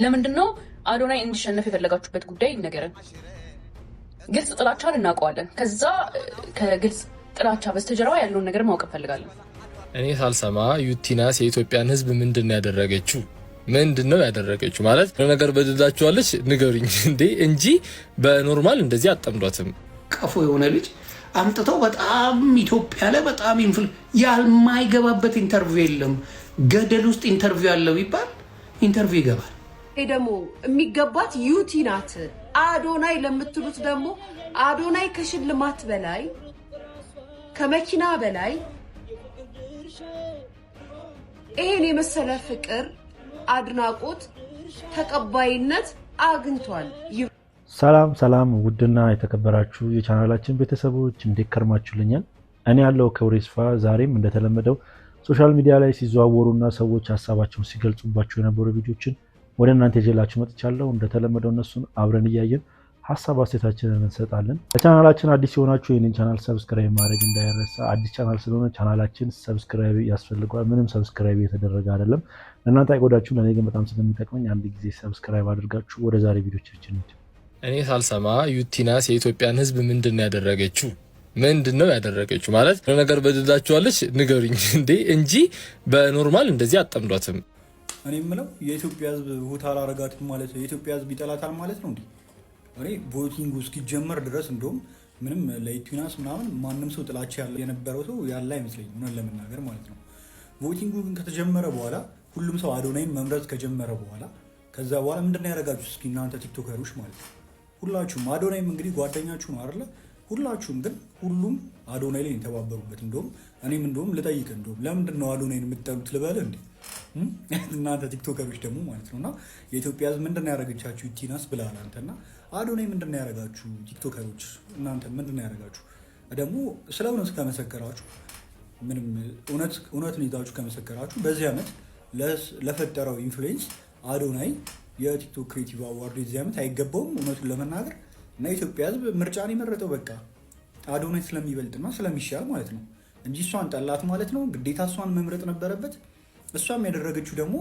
ለምንድነው አዶናይ እንዲሸነፍ የፈለጋችሁበት ጉዳይ ይነገረን። ግልጽ ጥላቻን እናውቀዋለን። ከዛ ከግልጽ ጥላቻ በስተጀርባ ያለውን ነገር ማወቅ ፈልጋለሁ። እኔ ሳልሰማ ዩቲናስ የኢትዮጵያን ሕዝብ ምንድነው ያደረገችው? ምንድነው ያደረገችው ማለት ነገር በድላችኋለች ንገሩኝ እንዴ እንጂ በኖርማል እንደዚህ አጠምዷትም። ቀፎ የሆነ ልጅ አምጥተው በጣም ኢትዮጵያ ላይ በጣም ያልማይገባበት ኢንተርቪው የለም። ገደል ውስጥ ኢንተርቪው ያለው ይባል ኢንተርቪው ይገባል። ይሄ ደግሞ የሚገባት ዩቲ ናት። አዶናይ ለምትሉት ደግሞ አዶናይ ከሽልማት በላይ ከመኪና በላይ ይሄን የመሰለ ፍቅር፣ አድናቆት፣ ተቀባይነት አግኝቷል። ሰላም ሰላም፣ ውድና የተከበራችሁ የቻናላችን ቤተሰቦች እንዴት ከርማችሁልኛል? እኔ ያለው ክብር ይስፋ። ዛሬም እንደተለመደው ሶሻል ሚዲያ ላይ ሲዘዋወሩና ሰዎች ሀሳባቸውን ሲገልጹባቸው የነበሩ ቪዲዮችን ወደ እናንተ ይዤላችሁ መጥቻለሁ። እንደተለመደው እነሱን አብረን እያየን ሀሳብ አስተያየታችንን እንሰጣለን። ለቻናላችን አዲስ የሆናችሁ ይህንን ቻናል ሰብስክራይብ ማድረግ እንዳይረሳ። አዲስ ቻናል ስለሆነ ቻናላችን ሰብስክራይብ ያስፈልገዋል። ምንም ሰብስክራይብ የተደረገ አይደለም። ለእናንተ አይጎዳችሁም፣ ለእኔ ግን በጣም ስለሚጠቅመኝ አንድ ጊዜ ሰብስክራይብ አድርጋችሁ ወደ ዛሬ ቪዲዮቻችን እንሂድ። እኔ ሳልሰማ ዩቲናስ የኢትዮጵያን ሕዝብ ምንድነው ያደረገችው? ምንድነው ያደረገችው ማለት ነገር በድላችኋለች ንገሩኝ እንዴ እንጂ በኖርማል እንደዚህ አጠምዷትም። እኔ የምለው የኢትዮጵያ ሕዝብ ሆታ አላረጋትም ማለት የኢትዮጵያ ሕዝብ ይጠላታል ማለት ነው እንዴ? እኔ ቮቲንጉ እስኪጀመር ድረስ እንደውም ምንም ለዩቲናስ ምናምን ማንም ሰው ጥላቻ የነበረው ሰው ያለ አይመስለኝም እውነት ለመናገር ማለት ነው። ቮቲንጉ ግን ከተጀመረ በኋላ ሁሉም ሰው አዶናይን መምረጥ ከጀመረ በኋላ ከዛ በኋላ ምንድነው ያደረጋችሁ እስኪ እናንተ ቲክቶከሮች ማለት ነው ሁላችሁም። አዶናይም እንግዲህ ጓደኛችሁ ነው አይደለ? ሁላችሁም ግን ሁሉም አዶናይ ላይ የተባበሩበት። እኔም ልጠይቅ ለምንድን ነው አዶናይን የምትጠሉት ልበል እንዴ? እናንተ ቲክቶከሮች ደግሞ ማለት ነውና የኢትዮጵያ ሕዝብ ምንድነው ያደረገቻችሁ ዩቲናስ ብለሃል አንተና አዶናይ ምንድነው ያደረጋችሁ ቲክቶከሮች እናንተ ምንድነው ያደረጋችሁ? ደግሞ ስለ እውነት ከመሰከራችሁ ምንም እውነትን ይዛችሁ ከመሰከራችሁ በዚህ ዓመት ለፈጠረው ኢንፍሉዌንስ አዶናይ የቲክቶክ ክሬቲቭ አዋርድ የዚህ ዓመት አይገባውም እውነቱን ለመናገር። እና የኢትዮጵያ ሕዝብ ምርጫን የመረጠው በቃ አዶናይ ስለሚበልጥና ስለሚሻል ማለት ነው እንጂ እሷን ጠላት ማለት ነው። ግዴታ እሷን መምረጥ ነበረበት። እሷም ያደረገችው ደግሞ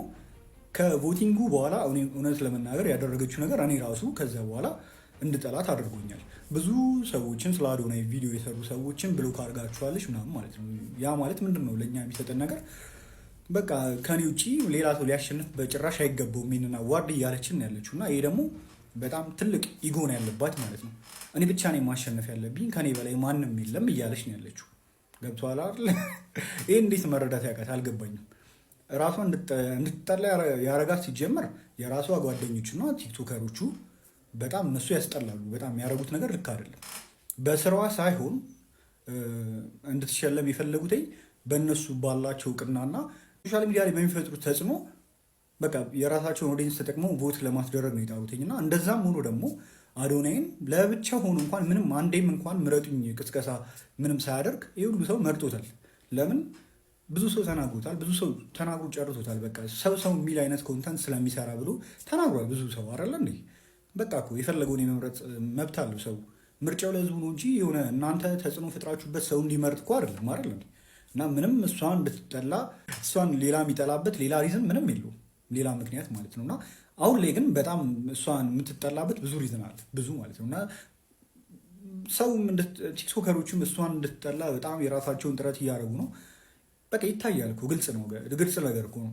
ከቮቲንጉ በኋላ እውነት ለመናገር ያደረገችው ነገር እኔ ራሱ ከዛ በኋላ እንድጠላት አድርጎኛል። ብዙ ሰዎችን ስለ አዶናይ ቪዲዮ የሰሩ ሰዎችን ብሎክ አድርጋችኋለች ምናምን ማለት ነው። ያ ማለት ምንድን ነው ለእኛ የሚሰጠን ነገር በቃ ከኔ ውጭ ሌላ ሰው ሊያሸንፍ በጭራሽ አይገባውም ይሄንን አዋርድ እያለችን ያለችው እና ይሄ ደግሞ በጣም ትልቅ ኢጎ ነው ያለባት ማለት ነው። እኔ ብቻ ነኝ ማሸነፍ ያለብኝ ከኔ በላይ ማንም የለም እያለች ነው ያለችው። ገብቶሃል አይደል? ይሄ እንዴት መረዳት ያውቃት አልገባኝም። ራሷ እንድትጠላ ያረጋት ሲጀመር የራሷ ጓደኞችና ቲክቶከሮቹ በጣም እነሱ ያስጠላሉ። በጣም ያረጉት ነገር ልክ አይደለም። በስራዋ ሳይሆን እንድትሸለም የፈለጉት በእነሱ ባላቸው እውቅናና ሶሻል ሚዲያ ላይ በሚፈጥሩት ተጽዕኖ በቃ የራሳቸውን ኦዲየንስ ተጠቅመው ቮት ለማስደረግ ነው የጣሩትኝና እንደዛም ሆኖ ደግሞ አዶናይን ለብቻ ሆኖ እንኳን ምንም አንዴም እንኳን ምረጡኝ ቅስቀሳ ምንም ሳያደርግ ይህ ሁሉ ሰው መርጦታል። ለምን? ብዙ ሰው ተናግሮታል። ብዙ ሰው ተናግሮ ጨርሶታል። በቃ ሰው የሚል አይነት ኮንተንት ስለሚሰራ ብሎ ተናግሯል ብዙ ሰው አይደለ እንዴ? በቃ እኮ የፈለገውን የመምረጥ መብት አለው ሰው። ምርጫው ለህዝቡ ነው እንጂ የሆነ እናንተ ተጽዕኖ ፈጥራችሁበት ሰው እንዲመርጥ እኮ አይደለም አይደል? እና ምንም እሷን እንድትጠላ እሷን ሌላ የሚጠላበት ሌላ ሪዝን ምንም የለውም ሌላ ምክንያት ማለት ነው። እና አሁን ላይ ግን በጣም እሷን የምትጠላበት ብዙ ሪዝን አለ ብዙ ማለት ነው። እና ሰውም ቲክቶከሮችም እሷን እንድትጠላ በጣም የራሳቸውን ጥረት እያደረጉ ነው። በቃ ይታያል እኮ ግልጽ ነገር እኮ ነው።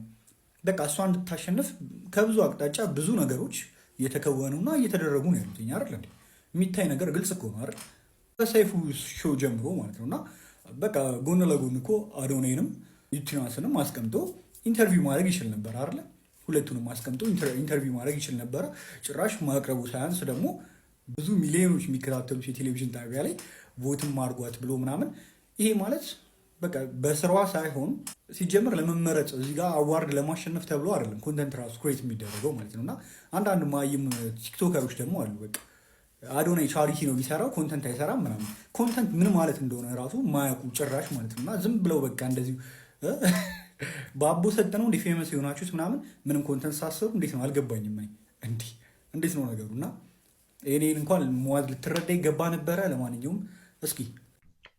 በቃ እሷ እንድታሸንፍ ከብዙ አቅጣጫ ብዙ ነገሮች እየተከወኑና እየተደረጉ ነው ያሉት አይደል? የሚታይ ነገር ግልጽ እኮ ነው አይደል? ከሰይፉ ሾው ጀምሮ ማለት ነው። እና በቃ ጎን ለጎን እኮ አዶናይንም ዩቲናስንም አስቀምጦ ኢንተርቪው ማድረግ ይችል ነበር አይደል? ሁለቱንም አስቀምጦ ኢንተርቪው ማድረግ ይችል ነበረ። ጭራሽ ማቅረቡ ሳያንስ ደግሞ ብዙ ሚሊዮኖች የሚከታተሉት የቴሌቪዥን ጣቢያ ላይ ቮትም አድርጓት ብሎ ምናምን ይሄ ማለት በቃ በስራዋ ሳይሆን ሲጀምር ለመመረጥ እዚህ ጋር አዋርድ ለማሸነፍ ተብሎ አይደለም ኮንተንት ራሱ ክሬት የሚደረገው ማለት ነው። እና አንዳንድ ማይም ቲክቶከሮች ደግሞ አሉ በቃ አዶናይ ቻሪቲ ነው የሚሰራው ኮንተንት አይሰራም ምናምን። ኮንተንት ምን ማለት እንደሆነ ራሱ ማያውቁ ጭራሽ ማለት ነው። እና ዝም ብለው በቃ እንደዚሁ በአቦ ሰጥ ነው እንደ ፌመስ የሆናችሁት ምናምን ምንም ኮንተንት ሳሰሩ እንዴት ነው አልገባኝም። እንዴት ነው ነገሩ? እና እኔን እንኳን መዋዝ ልትረዳ ይገባ ነበረ። ለማንኛውም እስኪ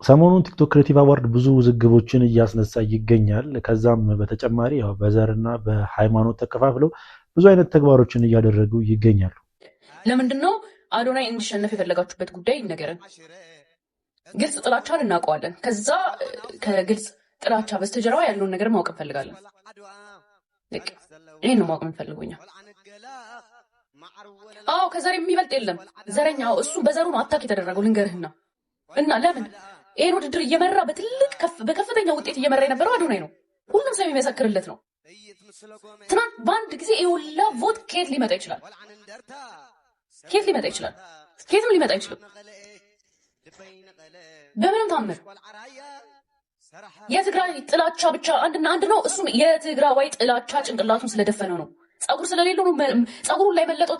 ሰሞኑን ቲክቶክ ክሬቲቭ አዋርድ ብዙ ውዝግቦችን እያስነሳ ይገኛል። ከዛም በተጨማሪ ያው በዘርና በሃይማኖት ተከፋፍለው ብዙ አይነት ተግባሮችን እያደረጉ ይገኛሉ። ለምንድነው አዶናይ እንዲሸነፍ የፈለጋችሁበት ጉዳይ ይነገረን። ግልጽ ጥላቻን እናውቀዋለን። ከዛ ከግልጽ ጥላቻ በስተጀርባ ያለውን ነገር ማወቅ እንፈልጋለን። ይሄን ነው ማወቅ የምንፈልገው። አዎ ከዘር የሚበልጥ የለም። ዘረኛው እሱ በዘሩ ነው አታክ የተደረገው ልንገርህና እና ለምን ይሄን ውድድር እየመራ በከፍተኛ ውጤት እየመራ የነበረው አዶናይ ነው። ሁሉም ሰው የሚመሰክርለት ነው። ትናንት በአንድ ጊዜ የሁላ ቮት ከየት ሊመጣ ይችላል? ከየትም ሊመጣ አይችልም። በምንም ታምር የትግራይ ጥላቻ ብቻ አንድና አንድ ነው። እሱም የትግራዋይ ጥላቻ ጭንቅላቱን ስለደፈነው ነው። ጸጉር ስለሌለው ነው። ጸጉሩን ላይ መለጠው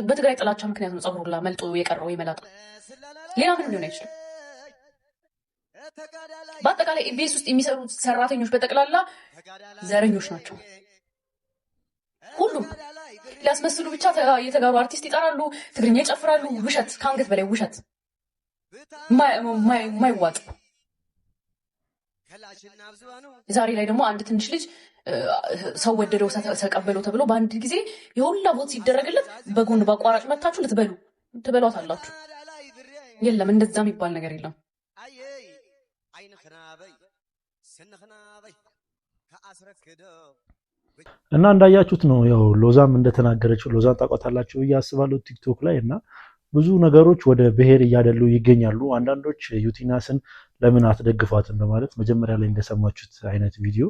በትግራይ ጥላቻ ምክንያት ነው። ጸጉሩን ላይ መልጦ የቀረው የመላጠው ሌላ ምንም ሊሆን አይችልም። በአጠቃላይ ኢቢኤስ ውስጥ የሚሰሩ ሰራተኞች በጠቅላላ ዘረኞች ናቸው። ሁሉም ሊያስመስሉ ብቻ የተጋሩ አርቲስት ይጠራሉ፣ ትግርኛ ይጨፍራሉ። ውሸት፣ ከአንገት በላይ ውሸት ማይዋጥ። ዛሬ ላይ ደግሞ አንድ ትንሽ ልጅ ሰው ወደደው ተቀበለው ተብሎ በአንድ ጊዜ የሁላ ቦት ሲደረግለት በጎን በአቋራጭ መታችሁ ትበሏት አላችሁ። የለም እንደዛ የሚባል ነገር የለም። እና እንዳያችሁት ነው ያው ሎዛም እንደተናገረችው፣ ሎዛን ታውቋታላችሁ ብዬ አስባለሁ ቲክቶክ ላይ። እና ብዙ ነገሮች ወደ ብሔር እያደሉ ይገኛሉ። አንዳንዶች ዩቲናስን ለምን አትደግፏትም በማለት መጀመሪያ ላይ እንደሰማችሁት አይነት ቪዲዮ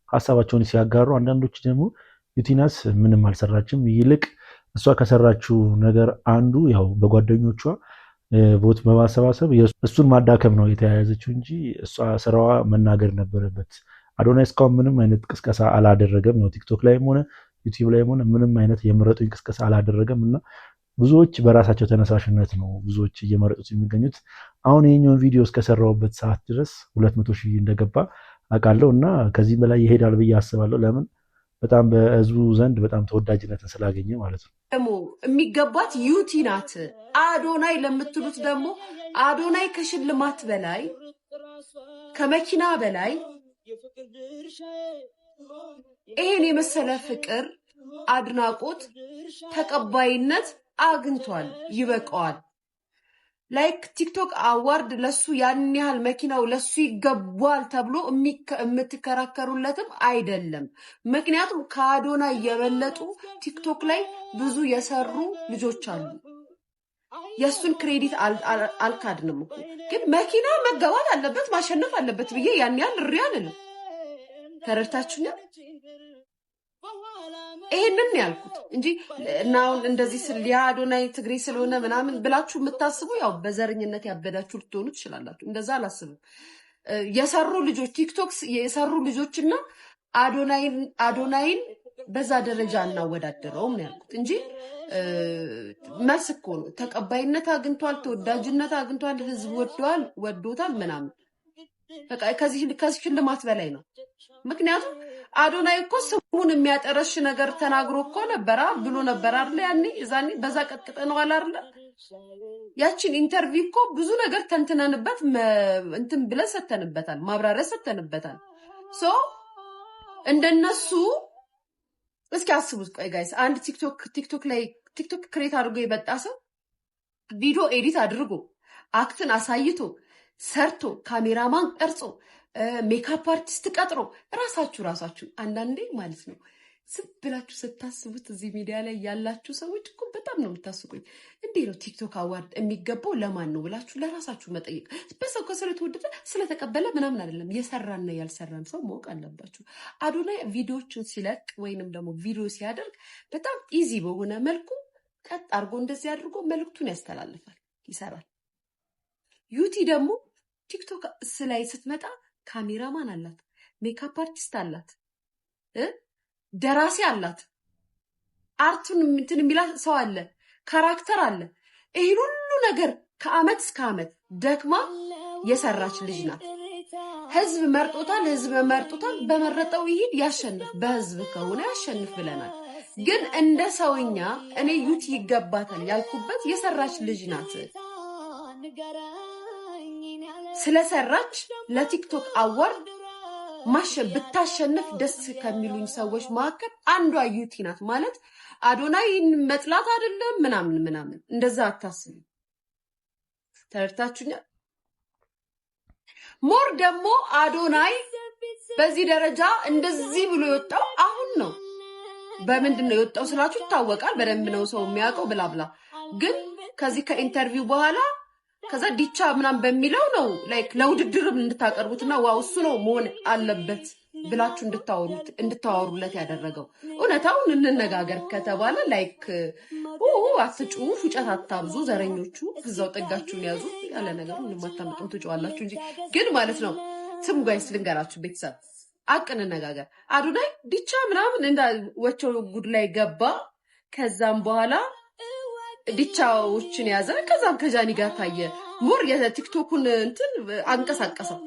ሀሳባቸውን ሲያጋሩ፣ አንዳንዶች ደግሞ ዩቲናስ ምንም አልሰራችም፣ ይልቅ እሷ ከሰራችው ነገር አንዱ ያው በጓደኞቿ ቦት በማሰባሰብ እሱን ማዳከም ነው የተያያዘችው እንጂ እሷ ስራዋ መናገር ነበረበት። አዶናይ እስካሁን ምንም አይነት ቅስቀሳ አላደረገም ነው ቲክቶክ ላይም ሆነ ዩቲዩብ ላይም ሆነ ምንም አይነት የምረጡኝ ቅስቀሳ አላደረገም። እና ብዙዎች በራሳቸው ተነሳሽነት ነው ብዙዎች እየመረጡት የሚገኙት። አሁን ይሄኛውን ቪዲዮ እስከሰራውበት ሰዓት ድረስ 200,000 እንደገባ አውቃለሁ እና ከዚህ በላይ ይሄዳል ብዬ አስባለሁ። ለምን በጣም በህዝቡ ዘንድ በጣም ተወዳጅነትን ስላገኘ ማለት ነው። ደግሞ የሚገባት ዩቲ ናት። አዶናይ ለምትሉት ደግሞ አዶናይ ከሽልማት በላይ ከመኪና በላይ ይሄን የመሰለ ፍቅር፣ አድናቆት፣ ተቀባይነት አግኝቷል። ይበቃዋል። ላይክ ቲክቶክ አዋርድ ለሱ ያን ያህል መኪናው ለሱ ይገባል ተብሎ የምትከራከሩለትም አይደለም። ምክንያቱም ከአዶናይ የበለጡ ቲክቶክ ላይ ብዙ የሰሩ ልጆች አሉ። የሱን ክሬዲት አልካድንም እኮ ግን መኪና መገባት አለበት ማሸነፍ አለበት ብዬ ያን ያህል ሪያልንም ተረድታችሁኛል። ይሄንን ያልኩት እንጂ እና አሁን እንደዚህ አዶናይ ትግሬ ስለሆነ ምናምን ብላችሁ የምታስቡ ያው በዘረኝነት ያበዳችሁ ልትሆኑ ትችላላችሁ። እንደዛ አላስብም። የሰሩ ልጆች ቲክቶክ የሰሩ ልጆችና አዶናይን በዛ ደረጃ እናወዳደረውም ነው ያልኩት እንጂ መልስ እኮ ነው። ተቀባይነት አግኝቷል፣ ተወዳጅነት አግኝቷል፣ ህዝብ ወዶታል ምናምን። በቃ ከዚህ ሽልማት በላይ ነው። ምክንያቱም አዶናይ እኮ ስሙን የሚያጠረሽ ነገር ተናግሮ እኮ ነበራ ብሎ ነበር አይደል? ያኔ እዛኔ በዛ ቀጥቅጠነዋል አይደል? ያቺን ኢንተርቪው እኮ ብዙ ነገር ተንትነንበት እንትን ብለን ሰተንበታል፣ ማብራሪያ ሰተንበታል። ሶ እንደነሱ እስኪ አስቡት። ቆይ ጋይስ አንድ ቲክቶክ ላይ ቲክቶክ ክሬት አድርጎ የመጣ ሰው ቪዲዮ ኤዲት አድርጎ አክትን አሳይቶ ሰርቶ ካሜራማን ቀርጾ ሜካፕ አርቲስት ቀጥሮ ራሳችሁ አንዳንዴ ማለት ነው ዝም ብላችሁ ስታስቡት እዚህ ሚዲያ ላይ ያላችሁ ሰዎች እኮ በጣም ነው የምታስቁኝ። እንዴ ነው ቲክቶክ አዋርድ የሚገባው ለማን ነው ብላችሁ ለራሳችሁ መጠየቅ። በሰው ስለተወደደ ስለተቀበለ ምናምን አይደለም። የሰራና ያልሰራን ሰው ማወቅ አለባችሁ። አዶናይ ቪዲዮዎችን ሲለቅ ወይንም ደግሞ ቪዲዮ ሲያደርግ በጣም ኢዚ በሆነ መልኩ ቀጥ አድርጎ እንደዚህ አድርጎ መልክቱን ያስተላልፋል፣ ይሰራል። ዩቲ ደግሞ ቲክቶክ ላይ ስትመጣ ካሜራማን አላት፣ ሜካፕ አርቲስት አላት፣ ደራሲ አላት፣ አርቱን እንትን የሚላት ሰው አለ፣ ካራክተር አለ። ይሄን ሁሉ ነገር ከአመት እስከ አመት ደክማ የሰራች ልጅ ናት። ህዝብ መርጦታል። በመረጠው ይሄድ ያሸንፍ፣ በህዝብ ከሆነ ያሸንፍ ብለናል። ግን እንደ ሰውኛ እኔ ዩቲ ይገባታል ያልኩበት የሰራች ልጅ ናት። ስለሰራች ለቲክቶክ አዋርድ ብታሸንፍ ደስ ከሚሉኝ ሰዎች መካከል አንዷ ዩቲ ናት። ማለት አዶናይን መጥላት አይደለም ምናምን እንደዛ አታስቡ። ተረድታችሁኛል? ሞር ደግሞ አዶናይ በዚህ ደረጃ እንደዚህ ብሎ የወጣው አሁን ነው። በምንድን ነው የወጣው ስላችሁ ይታወቃል። በደንብ ነው ሰው የሚያውቀው ብላብላ። ግን ከዚህ ከኢንተርቪው በኋላ ከዛ ዲቻ ምናምን በሚለው ነው ላይክ ለውድድርም እንድታቀርቡትና ዋው እሱ ነው መሆን አለበት ብላችሁ እንድታወሩለት ያደረገው። እውነታውን እንነጋገር ከተባለ ላይክ አትጩሁ፣ ፉጨት አታብዙ፣ ዘረኞቹ እዛው ጠጋችሁን ያዙ። ያለ ነገር ምንም አታመጡም፣ ትጮዋላችሁ እንጂ። ግን ማለት ነው ስሙ ጋይስ፣ ልንገራችሁ ቤተሰብ፣ አቅ እንነጋገር። አዶናይ ዲቻ ምናምን ወቸው ጉድ ላይ ገባ። ከዛም በኋላ ዲቻዎችን ያዘ። ከዛም ከጃኒ ጋር ታየ። ሞር የቲክቶኩን እንትን አንቀሳቀሰው።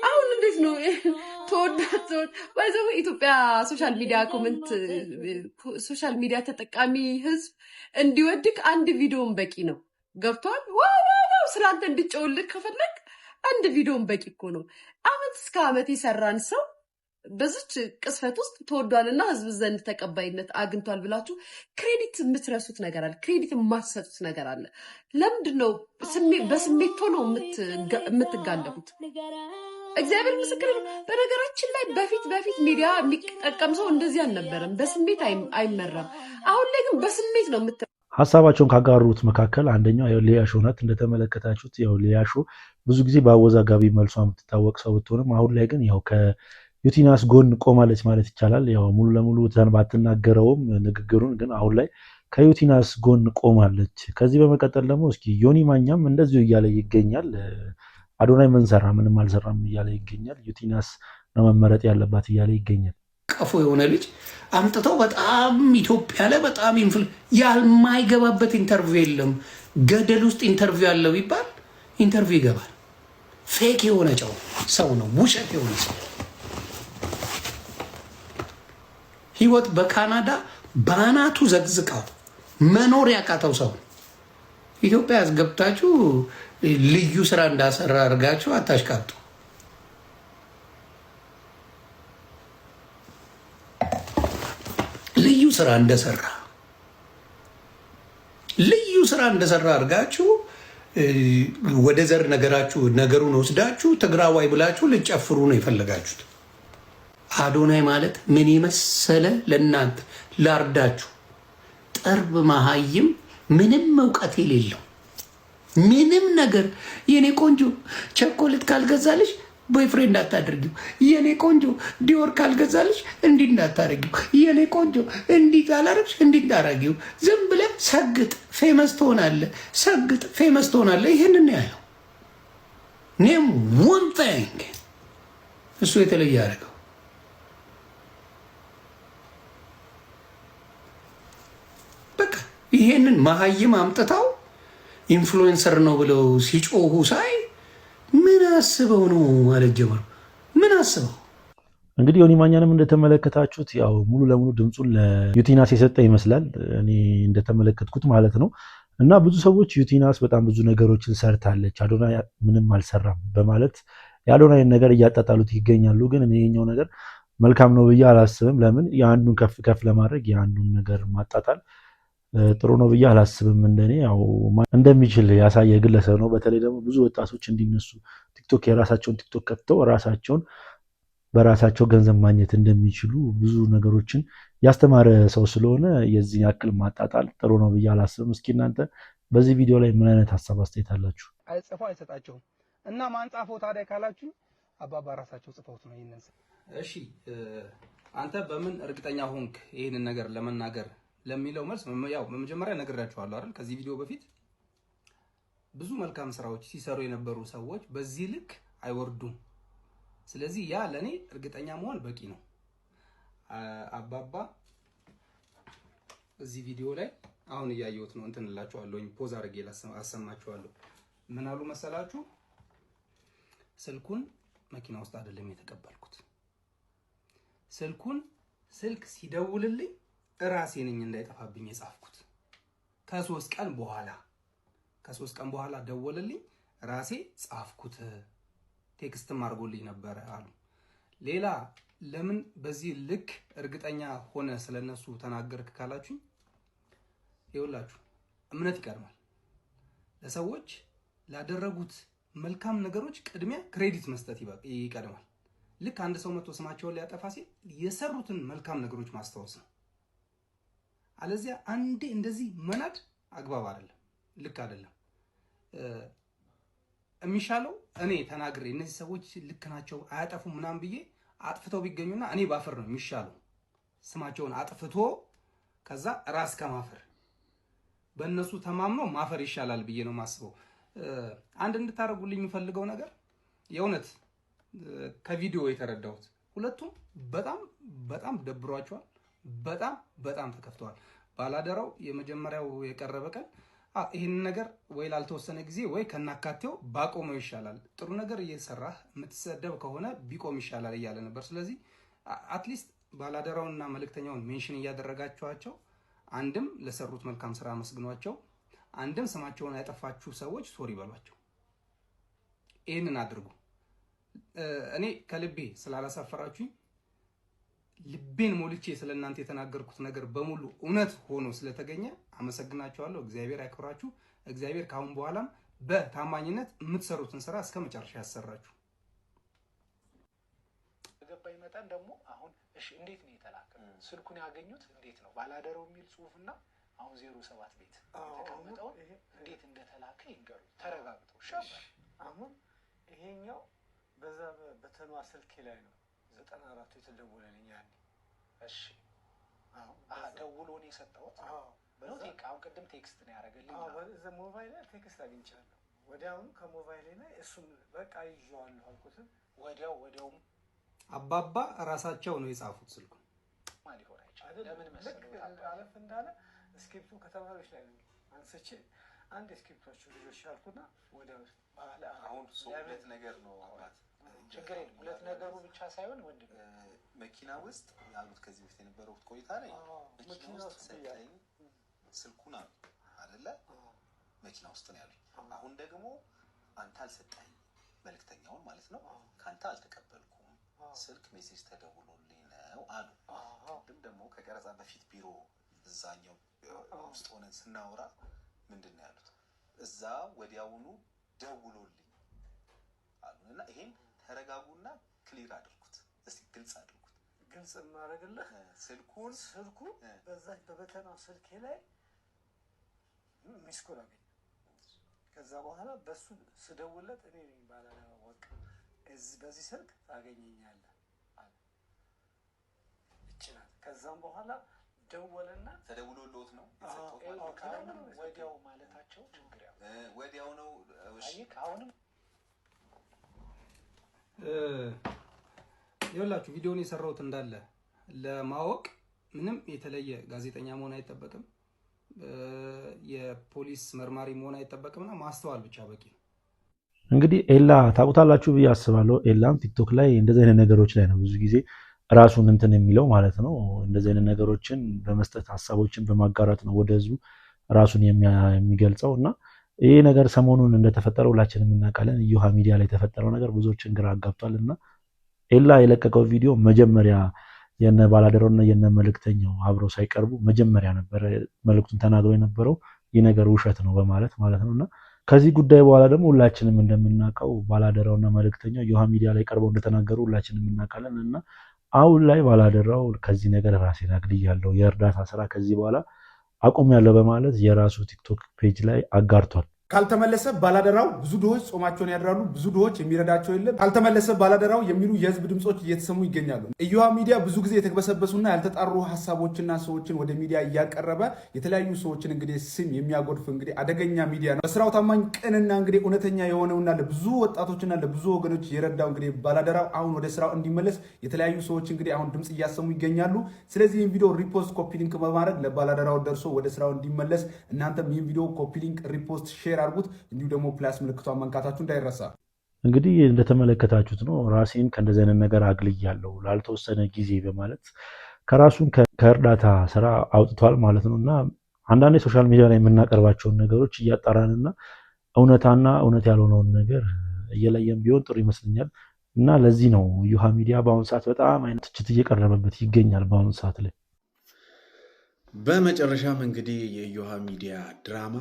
አሁን እንዴት ነው ተወዳት ባይዘው ኢትዮጵያ ሶሻል ሚዲያ ተጠቃሚ ህዝብ እንዲወድቅ አንድ ቪዲዮን በቂ ነው። ገብቷል? ዋው ስላንተ እንድጨውልክ ከፈለግ አንድ ቪዲዮን በቂ እኮ ነው። አመት እስከ አመት የሰራን ሰው በዚች ቅስፈት ውስጥ ተወዷልና ህዝብ ዘንድ ተቀባይነት አግኝቷል ብላችሁ ክሬዲት የምትረሱት ነገር አለ። ክሬዲት የማትሰጡት ነገር አለ። ለምንድን ነው በስሜት ሆኖ የምትጋለቡት? እግዚአብሔር ምስክር ነው። በነገራችን ላይ በፊት ሚዲያ የሚጠቀም ሰው እንደዚህ አልነበረም። በስሜት አይመራም። አሁን ላይ ግን በስሜት ነው ሀሳባቸውን ካጋሩት መካከል አንደኛው ሊያሾ ናት። እንደተመለከታችሁት ሊያሾ ብዙ ጊዜ በአወዛጋቢ መልሷ የምትታወቅ ሰው ብትሆንም አሁን ላይ ግን ዩቲናስ ጎን ቆማለች ማለት ይቻላል። ሙሉ ለሙሉ ባትናገረውም ንግግሩን ግን አሁን ላይ ከዩቲናስ ጎን ቆማለች። ከዚህ በመቀጠል ደግሞ እስኪ ዮኒ ማኛም እንደዚሁ እያለ ይገኛል። አዶናይ ምን ሰራ? ምንም አልሰራም እያለ ይገኛል። ዩቲናስ ነው መመረጥ ያለባት እያለ ይገኛል። ቀፎ የሆነ ልጅ አምጥተው በጣም ኢትዮጵያ ላይ በጣም ያልማይገባበት ኢንተርቪው የለም። ገደል ውስጥ ኢንተርቪው ያለው ይባል ኢንተርቪው ይገባል። ፌክ የሆነ ሰው ነው፣ ውሸት የሆነ ሰው። ህይወት በካናዳ ባናቱ ዘግዝቀው መኖር ያቃተው ሰው ኢትዮጵያ ያስገብታችሁ ልዩ ስራ እንዳሰራ አድርጋችሁ አታሽቃጡ። ልዩ ስራ እንደሰራ አድርጋችሁ ወደ ዘር ነገሩን ወስዳችሁ ትግራዋይ ብላችሁ ልጨፍሩ ነው የፈለጋችሁት። አዶናይ ማለት ምን የመሰለ ለእናንተ ላርዳችሁ ጠርብ መሃይም ምንም እውቀት የሌለው ምንም ነገር። የኔ ቆንጆ ቸኮሌት ካልገዛልሽ ቦይፍሬንድ አታደርጊው። የኔ ቆንጆ ዲዮር ካልገዛልሽ እንዲህ እንዳታረጊው። የኔ ቆንጆ እንዲህ ካላረግሽ እንዲህ እንዳታረጊው። ዝም ብለህ ሰግጥ ፌመስ ትሆናለህ፣ ሰግጥ ፌመስ ትሆናለህ። ይህንን ያለው ኔም one thing እሱ የተለየ ያደረገው በቃ ይሄንን መሀይም አምጥተው ኢንፍሉዌንሰር ነው ብለው ሲጮሁ ሳይ ምን አስበው ነው ማለት ጀመሩ። ምን አስበው እንግዲህ ዮኒ ማኛንም እንደተመለከታችሁት ሙሉ ለሙሉ ድምፁን ለዩቲናስ የሰጠ ይመስላል፣ እኔ እንደተመለከትኩት ማለት ነው። እና ብዙ ሰዎች ዩቲናስ በጣም ብዙ ነገሮችን ሰርታለች፣ አዶናይ ምንም አልሰራም በማለት የአዶናይን ነገር እያጣጣሉት ይገኛሉ። ግን እኔ የኛው ነገር መልካም ነው ብዬ አላስብም። ለምን የአንዱን ከፍ ለማድረግ የአንዱን ነገር ማጣጣል ጥሩ ነው ብዬ አላስብም። እንደኔ እንደሚችል ያሳየ ግለሰብ ነው። በተለይ ደግሞ ብዙ ወጣቶች እንዲነሱ ቲክቶክ የራሳቸውን ቲክቶክ ከፍተው በራሳቸው ገንዘብ ማግኘት እንደሚችሉ ብዙ ነገሮችን ያስተማረ ሰው ስለሆነ የዚህ ያክል ማጣጣል ጥሩ ነው ብዬ አላስብም። እስኪ እናንተ በዚህ ቪዲዮ ላይ ምን አይነት ሀሳብ አስተያየት አላችሁ? ጽፈው አይሰጣቸውም እና ማን ጻፈው ታዲያ ካላችሁ አባባ ራሳቸው ጽፈውት ነው ይሄንን። እሺ አንተ በምን እርግጠኛ ሆንክ ይሄንን ነገር ለመናገር ለሚለው መልስ በመጀመሪያ ነግራችኋለሁ አይደል? ከዚህ ቪዲዮ በፊት ብዙ መልካም ስራዎች ሲሰሩ የነበሩ ሰዎች በዚህ ልክ አይወርዱም። ስለዚህ ያ ለኔ እርግጠኛ መሆን በቂ ነው። አባባ እዚህ ቪዲዮ ላይ አሁን እያየሁት ነው እንትን እላችኋለሁኝ፣ ፖዝ አድርጌ አሰማችኋለሁ። ምን አሉ መሰላችሁ? ስልኩን መኪና ውስጥ አይደለም የተቀበልኩት። ስልክ ሲደውልልኝ ራሴ ነኝ እንዳይጠፋብኝ የጻፍኩት። ከሶስት ቀን በኋላ ደወለልኝ፣ ራሴ ጻፍኩት፣ ቴክስትም አድርጎልኝ ነበር አሉ። ሌላ ለምን በዚህ ልክ እርግጠኛ ሆነ ስለነሱ ተናገርክ ካላችሁ ይኸውላችሁ እምነት ይቀድማል። ለሰዎች ላደረጉት መልካም ነገሮች ቅድሚያ ክሬዲት መስጠት ይቀድማል። ልክ አንድ ሰው መጥቶ ስማቸውን ሊያጠፋ ሲል የሰሩትን መልካም ነገሮች ማስታወስ ነው። አለዚያ አንዴ እንደዚህ መናድ አግባብ አይደለም፣ ልክ አይደለም። የሚሻለው እኔ ተናግሬ እነዚህ ሰዎች ልክ ናቸው አያጠፉም ምናምን ብዬ አጥፍተው ቢገኙና እኔ ባፈር ነው የሚሻለው። ስማቸውን አጥፍቶ ከዛ ራስ ከማፈር በእነሱ ተማምኖ ማፈር ይሻላል ብዬ ነው ማስበው። አንድ እንድታደርጉልኝ የሚፈልገው ነገር የእውነት ከቪዲዮ የተረዳሁት ሁለቱም በጣም ደብሯቸዋል፣ በጣም ተከፍተዋል። ባላደራው የመጀመሪያው የቀረበ ቀን ይህን ነገር ወይ ላልተወሰነ ጊዜ ወይ ከናካቴው ባቆመው ይሻላል፣ ጥሩ ነገር እየሰራህ የምትሰደብ ከሆነ ቢቆም ይሻላል እያለ ነበር። ስለዚህ አትሊስት ባላደራውንና መልእክተኛውን ሜንሽን እያደረጋችኋቸው አንድም ለሰሩት መልካም ስራ አመስግኗቸው፣ አንድም ስማቸውን ያጠፋችሁ ሰዎች ሶሪ በሏቸው። ይህንን አድርጉ። እኔ ከልቤ ስላላሳፈራችሁኝ ልቤን ሞልቼ ስለእናንተ የተናገርኩት ነገር በሙሉ እውነት ሆኖ ስለተገኘ አመሰግናችኋለሁ። እግዚአብሔር ያክብራችሁ። እግዚአብሔር ካሁን በኋላም በታማኝነት የምትሰሩትን ስራ እስከ መጨረሻ ያሰራችሁ። በገባኝ መጠን ደግሞ አሁን እሺ፣ እንዴት ነው የተላከ? ስልኩን ያገኙት እንዴት ነው? ባላደረው የሚል ጽሁፍና አሁን 07 ቤት የተቀመጠውን እንዴት እንደተላከ ይንገሩ ተረጋግጠው። አሁን ይሄኛው በዛ በተኗ ስልክ ላይ ነው 94 የተደወለልኝ ያኔ። እሺ ደውሎ ነው የሰጠሁት። ነው አሁን ቅድም ቴክስት ነው ያደረገልኝ። በዛ ሞባይል ላይ ቴክስት አግኝቻለሁ። ወዲያውኑ ከሞባይል ላይ እሱን በቃ ይዤዋለሁ አልኩትም። ወዲያውም አባባ ራሳቸው ነው የጻፉት ስልኩ ማለት ሆነ አይደል? ለምን መሰለህ አለፍ እንዳለ ስክሪፕቱ ከተማሪዎች ላይ ነው አንስቼ አንድ ስክሪፕቶቹ ልጆች ያልኩና ወዲያው አሁን ሁለት ነገር ነው አባት ችግር የለም። ሁለት ነገሩ ብቻ ሳይሆን ወንድም መኪና ውስጥ ያሉት ከዚህ በፊት የነበረው ቆይታ ላይ መኪና ውስጥ ሰጠኝ ስልኩን አይደለ መኪና ውስጥ ነው ያሉኝ። አሁን ደግሞ አንተ አልሰጠኝ መልእክተኛውን ማለት ነው ካንተ አልተቀበልኩም ስልክ ሜሴጅ ተደውሎልኝ ነው አሉ። ቅድም ደግሞ ከቀረጻ በፊት ቢሮ እዛኛው ውስጥ ሆነን ስናወራ ምንድን ነው ያሉት? እዛ ወዲያውኑ ደውሎልኝ አሉና ይሄን ተረጋጉና ክሊር አድርጉት። እስቲ ግልጽ አድርጉት። ግልጽ ማድረግልህ ስልኩ በዛች በበተናው ስልኬ ላይ ሚስኮል አገኘ። ከዛ በኋላ በሱ ስደውለት እኔ ነኝ ባላደራው ወቅ በዚህ ስልክ ታገኘኛለህ አለ። እችናት ከዛም በኋላ ደወለና ተደውሎልዎት ነው ወዲያው ማለታቸው ችግር ያው ወዲያው ነው። እሺ አሁንም ይኸውላችሁ ቪዲዮውን የሰራሁት እንዳለ ለማወቅ ምንም የተለየ ጋዜጠኛ መሆን አይጠበቅም፣ የፖሊስ መርማሪ መሆን አይጠበቅምና ማስተዋል ብቻ በቂ ነው። እንግዲህ ኤላ ታውቁታላችሁ ብዬ አስባለሁ። ኤላም ቲክቶክ ላይ እንደዚህ አይነት ነገሮች ላይ ነው ብዙ ጊዜ ራሱን እንትን የሚለው ማለት ነው። እንደዚህ አይነት ነገሮችን በመስጠት ሀሳቦችን በማጋራት ነው ወደ ህዝቡ ራሱን የሚገልጸው እና ይሄ ነገር ሰሞኑን እንደተፈጠረ ሁላችንም እናውቃለን። እዮሃ ሚዲያ ላይ የተፈጠረው ነገር ብዙዎችን ግራ አጋብቷል እና ኤላ የለቀቀው ቪዲዮ መጀመሪያ የነ ባላደራውና የነ መልእክተኛው አብረው ሳይቀርቡ መጀመሪያ ነበር መልእክቱን ተናግረው የነበረው ይህ ነገር ውሸት ነው በማለት ማለት ነውና ከዚህ ጉዳይ በኋላ ደግሞ ሁላችንም እንደምናውቀው ባላደራውና መልእክተኛው እዮሃ ሚዲያ ላይ ቀርበው እንደተናገሩ ሁላችንም እናውቃለን እና አሁን ላይ ባላደራው ከዚህ ነገር ራሴን አግልያለሁ፣ የእርዳታ ስራ ከዚህ በኋላ አቁሜያለሁ በማለት የራሱ ቲክቶክ ፔጅ ላይ አጋርቷል። ካልተመለሰ ባላደራው ብዙ ድሆች ጾማቸውን ያድራሉ፣ ብዙ ድሆች የሚረዳቸው የለም። ካልተመለሰ ባላደራው የሚሉ የህዝብ ድምጾች እየተሰሙ ይገኛሉ። እዮሃ ሚዲያ ብዙ ጊዜ የተግበሰበሱና ያልተጣሩ ሀሳቦችና ሰዎችን ወደ ሚዲያ እያቀረበ የተለያዩ ሰዎችን እንግዲህ ስም የሚያጎድፍ እንግዲህ አደገኛ ሚዲያ ነው። በስራው ታማኝ ቅንና እንግዲህ እውነተኛ የሆነውና ለብዙ ወጣቶችና ለብዙ ወገኖች የረዳው እንግዲህ ባላደራው አሁን ወደ ስራው እንዲመለስ የተለያዩ ሰዎች እንግዲህ አሁን ድምጽ እያሰሙ ይገኛሉ። ስለዚህ ይህን ቪዲዮ ሪፖስት፣ ኮፒ ሊንክ በማድረግ ለባላደራው ደርሶ ወደ ስራው እንዲመለስ እናንተም ይህን ቪዲዮ ኮፒ ሊንክ፣ ሪፖስት፣ ሼር አድርጉት። እንዲሁ ደግሞ ፕላስ ምልክቷን መንካታችሁ እንዳይረሳ። እንግዲህ እንደተመለከታችሁት ነው ራሴን ከእንደዚህ አይነት ነገር አግልያለሁ ላልተወሰነ ጊዜ በማለት ከራሱን ከእርዳታ ስራ አውጥቷል ማለት ነው እና አንዳንድ ሶሻል ሚዲያ ላይ የምናቀርባቸውን ነገሮች እያጣራንና እውነታና እውነት ያልሆነውን ነገር እየለየን ቢሆን ጥሩ ይመስለኛል። እና ለዚህ ነው ዩሃ ሚዲያ በአሁኑ ሰዓት በጣም አይነት ትችት እየቀረበበት ይገኛል በአሁኑ ሰዓት ላይ። በመጨረሻም እንግዲህ የዩሃ ሚዲያ ድራማ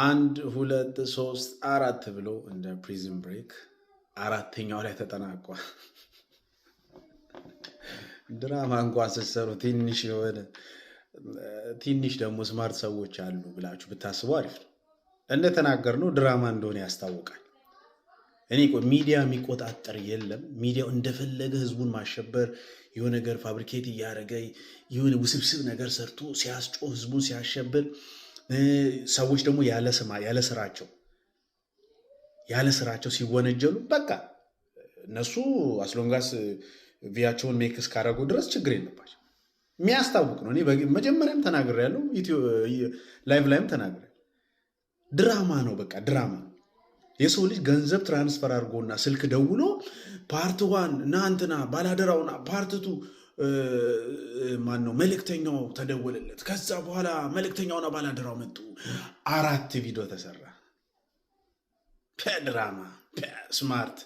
1 2 3 4 ብሎ እንደ ፕሪዝን ብሬክ 4ኛው ላይ ተጠናቋል። ድራማ እንኳን ስትሰሩ ትንሽ ደግሞ ስማርት ሰዎች አሉ ብላችሁ ብታስቡ አሪፍ ነው። እንደተናገርነው ድራማ እንደሆነ ያስታውቃል። እኔ ሚዲያ የሚቆጣጠር የለም። ሚዲያው እንደፈለገ ህዝቡን ማሸበር የሆነ ነገር ፋብሪኬት እያደረገ የሆነ ውስብስብ ነገር ሰርቶ ሲያስጮ ህዝቡን ሲያሸብር፣ ሰዎች ደግሞ ያለ ስራቸው ሲወነጀሉ በቃ እነሱ አስሎንጋስ ቪያቸውን ሜክስ ካረጉ ድረስ ችግር የለባቸው። የሚያስታውቅ ነው። እኔ መጀመሪያም ተናግሬያለሁ፣ ላይቭ ላይም ተናግሬያለሁ። ድራማ ነው፣ በቃ ድራማ ነው። የሰው ልጅ ገንዘብ ትራንስፈር አድርጎና ስልክ ደውሎ ፓርት 1 እናንትና ባላደራውና ፓርት 2 ማነው መልእክተኛው ተደወለለት። ከዛ በኋላ መልእክተኛውና ባላደራው መጡ። 4 ቪዲዮ ተሰራ። ድራማ ስማርት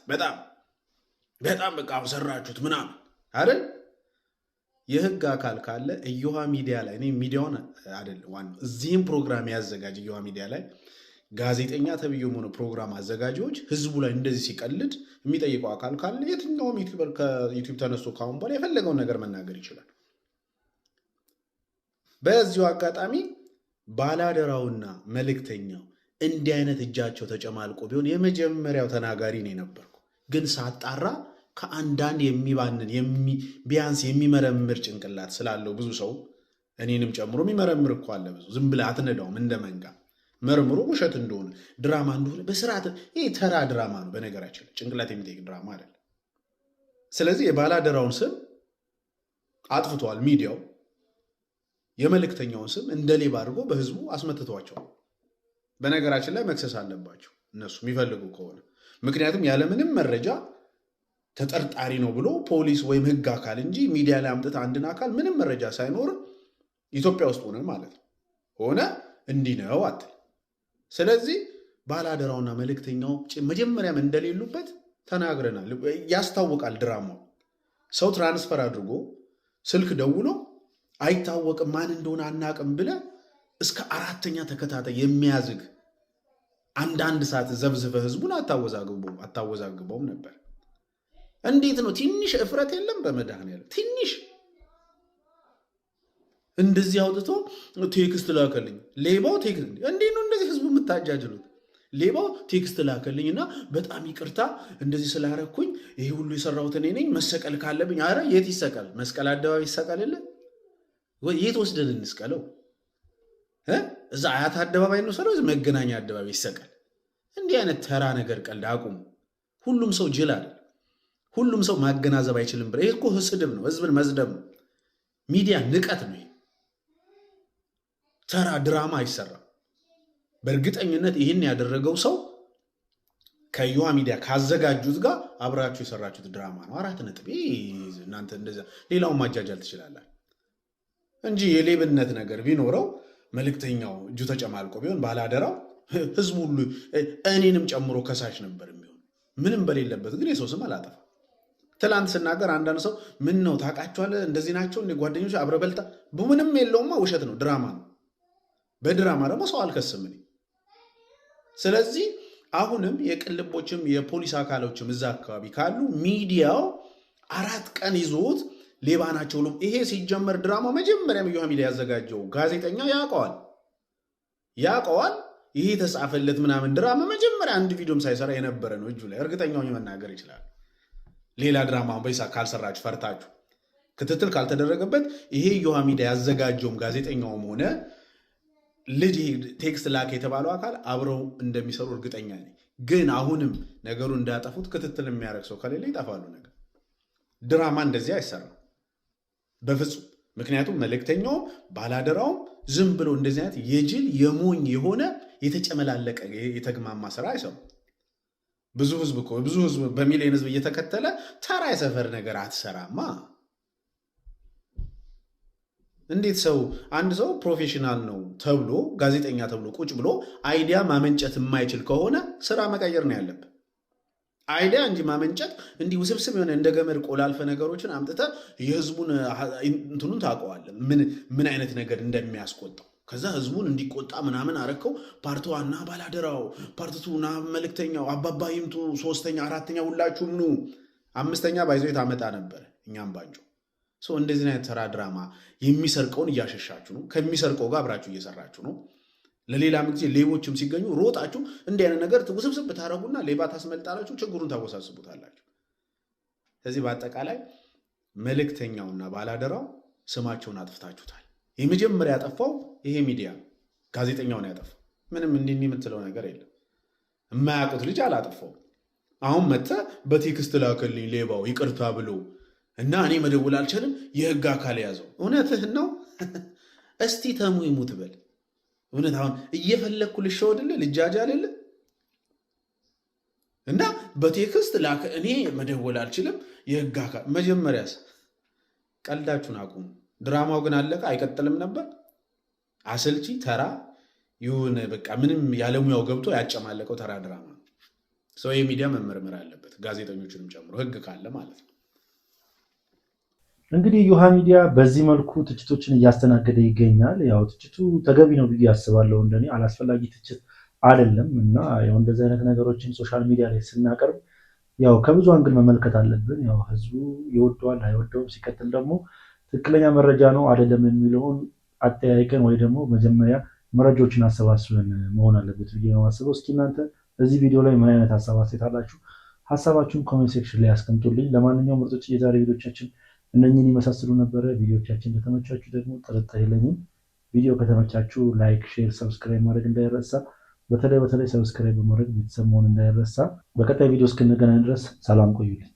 በጣም በቃ ሰራችሁት ምናምን አይደል? የህግ አካል ካለ እዮሃ ሚዲያ ላይ እኔ ሚዲያውን አይደለም ዋናው እዚህም ፕሮግራም ያዘጋጅ እዮሃ ሚዲያ ላይ ጋዜጠኛ ተብዬው ሆነ ፕሮግራም አዘጋጆች ህዝቡ ላይ እንደዚህ ሲቀልድ የሚጠይቀው አካል ካለ የትኛውም ዩቲዩበር ከዩቲዩብ ተነስቶ ካሁን በኋላ የፈለገውን ነገር መናገር ይችላል። በዚሁ አጋጣሚ ባላደራውና መልእክተኛው እንዲህ አይነት እጃቸው ተጨማልቆ ቢሆን የመጀመሪያው ተናጋሪ ነው የነበርኩ። ግን ሳጣራ ከአንዳንድ የሚባንን ቢያንስ የሚመረምር ጭንቅላት ስላለው ብዙ ሰው እኔንም ጨምሮ የሚመረምር እኮ አለ። ብዙ ዝም ብለህ አትነዳውም እንደ መንጋ መርምሮ ውሸት እንደሆነ ድራማ እንደሆነ በስርዓት ይሄ ተራ ድራማ ነው። በነገራችን ጭንቅላት የሚጠይቅ ድራማ አይደለም። ስለዚህ የባላደራውን ስም አጥፍተዋል ሚዲያው። የመልእክተኛውን ስም እንደ ሌባ አድርጎ በህዝቡ አስመትተዋቸዋል። በነገራችን ላይ መክሰስ አለባቸው እነሱ የሚፈልጉ ከሆነ። ምክንያቱም ያለምንም መረጃ ተጠርጣሪ ነው ብሎ ፖሊስ ወይም ህግ አካል እንጂ ሚዲያ ላይ አምጥተህ አንድን አካል ምንም መረጃ ሳይኖር ኢትዮጵያ ውስጥ ሆነ ማለት ነው ሆነ እንዲህ ነው አትል። ስለዚህ ባላደራውና መልእክተኛው መጀመሪያም እንደሌሉበት ተናግረናል። ያስታውቃል ድራማው። ሰው ትራንስፈር አድርጎ ስልክ ደውሎ አይታወቅም ማን እንደሆነ አናቅም ብለ እስከ 4ኛ ተከታታይ የሚያዝግ አንዳንድ ሰዓት ዘብዝፈ ህዝቡን አታወዛግበውም ነበር። እንዴት ነው? ትንሽ እፍረት የለም? በመድኃኒዓለም ትንሽ እንደዚህ አውጥቶ ቴክስት ላከልኝ ሌባው ቴክስት እንዴት ነው እንደዚህ ህዝቡ የምታጃጅሉት? ሌባው ቴክስት ላከልኝ እና በጣም ይቅርታ እንደዚህ ስላረኩኝ ይሄ ሁሉ የሰራሁት እኔ ነኝ፣ መሰቀል ካለብኝ አረ የት ይሰቀል? መስቀል አደባባይ ይሰቀልለ ወይ? የት ወስደን እንስቀለው? እዛ አያት አደባባይ ነው ሰለው መገናኛ አደባባይ ይሰቀል? እንዲህ አይነት ተራ ነገር ቀልድ አቁሙ። ሁሉም ሰው ጅል አይደል? ሁሉም ሰው ማገናዘብ አይችልም ብለ ይሄ እኮ ስድብ ነው፣ ህዝብን መዝደብ ነው። ሚዲያ ንቀት ነው። ተራ ድራማ አይሰራም። በእርግጠኝነት ይህን ያደረገው ሰው ከዩሃ ሚዲያ ካዘጋጁት ጋር አብራችሁ የሰራችሁት ድራማ ነው። 4 ነጥብ። እናንተ እንደዛ ሌላውን ማጃጃል ትችላላችሁ እንጂ የሌብነት ነገር ቢኖረው መልእክተኛው እጁ ተጨማልቆ ቢሆን ባላደራው ህዝቡ ሁሉ እኔንም ጨምሮ ከሳሽ ነበር የሚሆን። ምንም በሌለበት ግን የሰው ስም አላጠፋ። ትላንት ስናገር አንዳንድ ሰው ምን ነው ታውቃቸዋለህ እንደዚህ ናቸው እንደ ጓደኞች አብረ በልታ ምንም የለውማ ውሸት ነው፣ ድራማ ነው። በድራማ ደግሞ ሰው አልከስም እኔ። ስለዚህ አሁንም የቅልቦችም የፖሊስ አካሎችም እዛ አካባቢ ካሉ ሚዲያው 4 ቀን ይዞት ሌባ ናቸው። ይሄ ሲጀመር ድራማ መጀመሪያም ዩሃ ሚዲያ ያዘጋጀው ጋዜጠኛ ያውቀዋል። ይሄ የተጻፈለት ምናምን ድራማ መጀመሪያ አንድ ቪዲዮም ሳይሰራ የነበረ ነው እጁ ላይ። እርግጠኛውን መናገር ይችላል። ሌላ ድራማ በይሳ ካልሰራችሁ ፈርታችሁ ክትትል ካልተደረገበት ይሄ ዩሃ ሚዲያ ያዘጋጀውም ጋዜጠኛውም ሆነ ልጅ ቴክስት ላክ የተባለው አካል አብረው እንደሚሰሩ እርግጠኛ ነኝ። ግን አሁንም ነገሩ እንዳያጠፉት ክትትል የሚያደርግ ሰው ከሌለ ይጠፋሉ። ነገር ድራማ እንደዚህ አይሰራም በፍጹም። ምክንያቱም መልእክተኛውም ባላደራውም ዝም ብሎ እንደዚህ አይነት የጅል የሞኝ የሆነ የተጨመላለቀ የተግማማ ስራ አይሰሩም። ብዙ ህዝብ በሚሊዮን ህዝብ እየተከተለ ተራ የሰፈር ነገር አትሰራማ። እንዴት ሰው አንድ ሰው ፕሮፌሽናል ነው ተብሎ ጋዜጠኛ ተብሎ ቁጭ ብሎ አይዲያ ማመንጨት የማይችል ከሆነ ስራ መቀየር ነው ያለብን። አይዲያ እንጂ ማመንጨት እንዲህ ውስብስብ የሆነ እንደ ገመድ ቆላልፈ ነገሮችን አምጥተ የህዝቡን እንትኑን ታውቀዋለህ፣ ምን አይነት ነገር እንደሚያስቆጣው። ከዛ ህዝቡን እንዲቆጣ ምናምን አረከው። ፓርት ዋና ባላደራው፣ ፓርት ቱ ና መልክተኛው፣ አባባ ይምጡ፣ 3ኛ 4ኛ ሁላችሁም ኑ፣ 5ኛ ባይዞ ታመጣ ነበር እኛም ባንጆ። እንደዚህ አይነት ተራ ድራማ የሚሰርቀውን እያሸሻችሁ ነው፣ ከሚሰርቀው ጋር አብራችሁ እየሰራችሁ ነው። ለሌላም ጊዜ ሌቦችም ሲገኙ ሮጣችሁ እንዲህ አይነት ነገር ውስብስብ ታረጉና ሌባ ታስመልጣላችሁ፣ ችግሩን ታወሳስቡታላችሁ። ስለዚህ በአጠቃላይ መልእክተኛውና ባላደራው ስማቸውን አጥፍታችሁታል። የመጀመሪያ ያጠፋው ይሄ ሚዲያ ጋዜጠኛው ነው ያጠፋው። ምንም እንዲህ የምትለው ነገር የለም። የማያውቁት ልጅ አላጠፋው። አሁን መጥተህ በቴክስት ላከልኝ ሌባው ይቅርታ ብሎ እና እኔ መደወል አልችልም የህግ አካል ያዘው። እውነትህን ነው። እስቲ ተሙ ይሙት በል። እውነት አሁን እየፈለግኩ ልሸወድልህ ልጃጃልልህ እና በቴክስት ላከ እኔ መደወል አልችልም የህግ አካል። መጀመሪያስ ቀልዳችሁን አቁሙ። ድራማው ግን አለቀ አይቀጥልም ነበር። አሰልቺ ተራ ይሁን በቃ ምንም ያለሙያው ገብቶ ያጨማለቀው ተራ ድራማ ነው። ሰው የሚዲያ መመርመር አለበት፣ ጋዜጠኞችንም ጨምሮ ህግ ካለ ማለት ነው። እንግዲህ ዩሃ ሚዲያ በዚህ መልኩ ትችቶችን እያስተናገደ ይገኛል። ያው ትችቱ ተገቢ ነው ብዬ አስባለሁ። እንደኔ አላስፈላጊ ትችት አይደለም እና ያው እንደዚህ አይነት ነገሮችን ሶሻል ሚዲያ ላይ ስናቀርብ ያው ከብዙ አንግል መመልከት አለብን። ያው ህዝቡ ይወደዋል አይወደውም፣ ሲቀጥል ደግሞ ትክክለኛ መረጃ ነው አይደለም የሚለውን አጠያይቀን ወይ ደግሞ መጀመሪያ መረጃዎችን አሰባስበን መሆን አለበት ብዬ ነው የማስበው። እስኪ እናንተ እዚህ ቪዲዮ ላይ ምን አይነት ሀሳብ አስተያየት አላችሁ? ሀሳባችሁን ኮሜንት ሴክሽን ላይ ያስቀምጡልኝ። ለማንኛውም ምርጦች የዛሬ ቪዲዮቻችን እነኝህን ይመሳስሉ ነበረ። ቪዲዮቻችን ከተመቻችሁ ደግሞ ጥርጥር የለኝም። ቪዲዮ ከተመቻችሁ ላይክ፣ ሼር፣ ሰብስክራይብ ማድረግ እንዳይረሳ። በተለይ ሰብስክራይብ በማድረግ ቤተሰብ መሆን እንዳይረሳ። በቀጣይ ቪዲዮ እስክንገናኝ ድረስ ሰላም ቆዩልኝ።